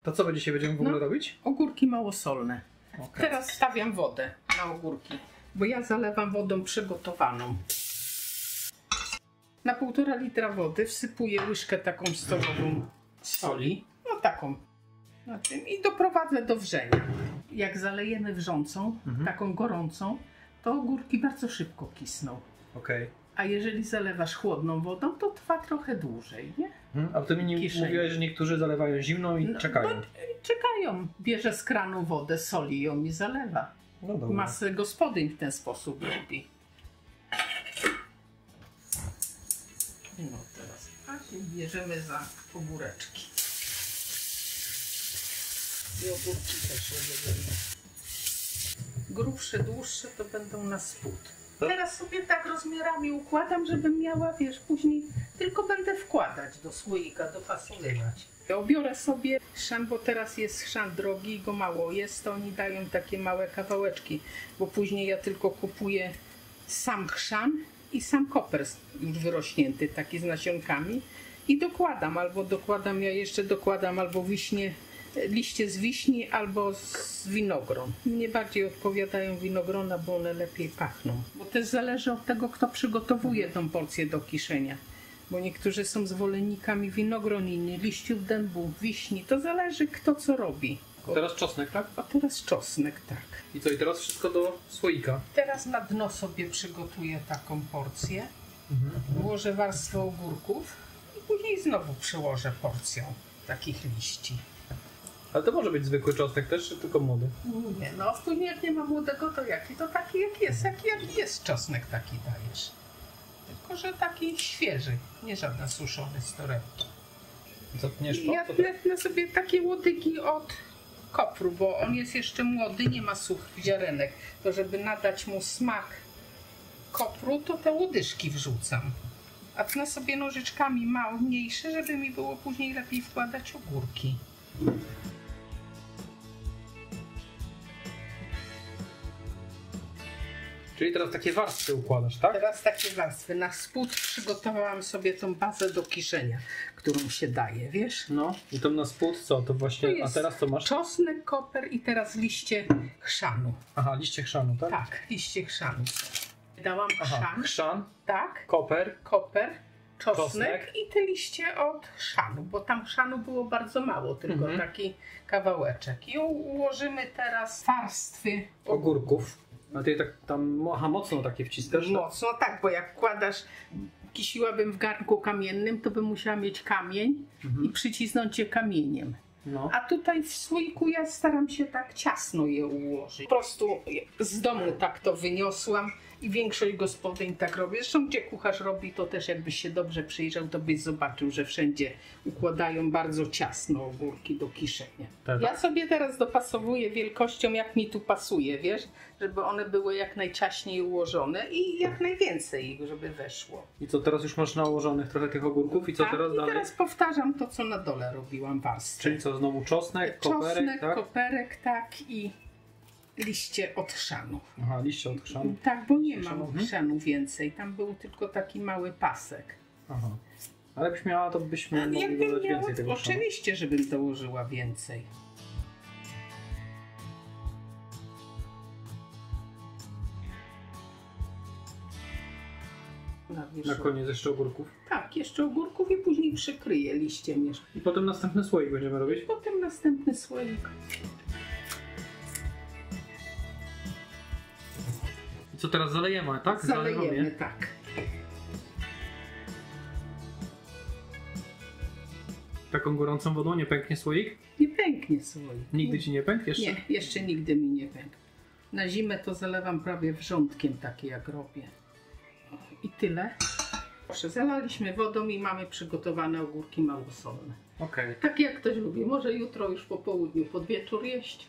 To co będziemy w ogóle robić? Ogórki małosolne. Okay. Teraz stawiam wodę na ogórki, bo ja zalewam wodą przygotowaną. Na 1,5 litra wody wsypuję łyżkę taką stolową soli. No taką. Na tym i doprowadzę do wrzenia. Jak zalejemy wrzącą, taką gorącą, to ogórki bardzo szybko kisną. Okay. A jeżeli zalewasz chłodną wodą, to trwa trochę dłużej, nie? A ty mi mówiłeś, że niektórzy zalewają zimną i czekają. Czekają. Bierze z kranu wodę, soli ją i zalewa. No dobra. Masę gospodyń w ten sposób robi. No teraz bierzemy za ogóreczki. I ogórki też bierzemy. Grubsze, dłuższe to będą na spód. Teraz sobie tak rozmiarami układam, żebym miała, wiesz, później tylko będę wkładać do słoika, dopasowywać. Obiorę sobie chrzan, bo teraz jest chrzan drogi i go mało jest, to oni dają takie małe kawałeczki, bo później ja tylko kupuję sam chrzan i sam koper już wyrośnięty, taki z nasionkami i dokładam, ja jeszcze dokładam albo liście z wiśni albo z winogron. Mnie bardziej odpowiadają winogrona, bo one lepiej pachną. Bo też zależy od tego, kto przygotowuje tą porcję do kiszenia. Bo niektórzy są zwolennikami winogron, inni liściów dębu, wiśni. To zależy, kto co robi. A teraz czosnek, tak? A teraz czosnek, tak. I co, i teraz wszystko do słoika? Teraz na dno sobie przygotuję taką porcję. Włożę warstwę ogórków i później znowu przyłożę porcją takich liści. Ale to może być zwykły czosnek też, czy tylko młody? Nie, no później jak nie ma młodego, to jaki? To taki jak jest. Jak jest czosnek, taki dajesz. Tylko, że taki świeży, nie żaden suszony z torebki. Zatniesz to? Ja tnę sobie takie łodygi od kopru, bo on jest jeszcze młody, nie ma suchych ziarenek. To żeby nadać mu smak kopru, to te łodyżki wrzucam. A tnę sobie nożyczkami mniejsze, żeby mi było później lepiej wkładać ogórki. Czyli teraz takie warstwy układasz, tak? Teraz takie warstwy. Na spód przygotowałam sobie tą bazę do kiszenia, którą się daje, wiesz? No i tam na spód co? To właśnie, a teraz co masz? Czosnek, koper i teraz liście chrzanu. Aha, liście chrzanu, tak? Tak, liście chrzanu. Dałam chrzan. Chrzan, Tak. koper, Czosnek i te liście od chrzanu, bo tam chrzanu było bardzo mało, tylko taki kawałeczek. I ułożymy teraz warstwy ogórków. A ty tak tam mocno takie wciskasz? Mocno, tak, bo jak wkładasz, kisiłabym w garnku kamiennym, to bym musiała mieć kamień i przycisnąć je kamieniem. No. A tutaj w słoiku ja staram się tak ciasno je ułożyć. Po prostu z domu tak to wyniosłam i większość gospodyń tak robi. Zresztą gdzie kucharz robi, to też jakbyś się dobrze przyjrzał, to byś zobaczył, że wszędzie układają bardzo ciasno ogórki do kiszenia. Tak. Ja sobie teraz dopasowuję wielkością, jak mi tu pasuje, wiesz, żeby one były jak najciaśniej ułożone i jak najwięcej ich, żeby weszło. I co, teraz już masz nałożonych trochę tych ogórków i co tak, teraz dalej? I teraz powtarzam to, co na dole robiłam warstwę. Czyli co, znowu czosnek, koperek, tak? Koperek, tak, i liście od chrzanu. Aha, liście od chrzanu. Tak, bo nie mam chrzanu więcej. Tam był tylko taki mały pasek. Aha. Ale jakbyś miała, to byśmy mogli dodać więcej tego chrzanu. Oczywiście, żebym dołożyła więcej. Na koniec jeszcze ogórków. Tak, jeszcze ogórków i później przykryję liściem jeszcze. I potem następny słoik będziemy robić? I potem następny słoik. I co teraz zalejemy, tak? Zalejemy, tak. Taką gorącą wodą nie pęknie słoik? Nie pęknie słoik. Nigdy ci nie pękł jeszcze? Nie, jeszcze nigdy mi nie pękł. Na zimę to zalewam prawie wrzątkiem, takie jak robię. I tyle. Proszę, zalaliśmy wodą i mamy przygotowane ogórki małosolne. Okej. Tak jak ktoś lubi. Może jutro już po południu, pod wieczór jeść.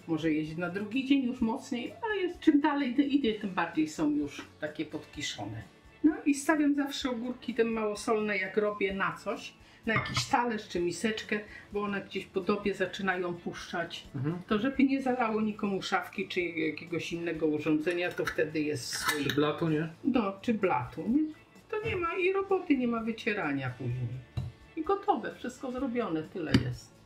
Może jeść na drugi dzień już mocniej. A jest, czym dalej idzie, tym bardziej są już takie podkiszone. No i stawiam zawsze ogórki te małosolne, jak robię na coś. Na jakiś talerz czy miseczkę, bo one gdzieś po dobie zaczynają puszczać. To żeby nie zalało nikomu szafki czy jakiegoś innego urządzenia, to wtedy jest słoik. Czy blatu, nie? No, czy blatu. Nie? To nie ma i roboty, nie ma wycierania później. I gotowe, wszystko zrobione, tyle jest.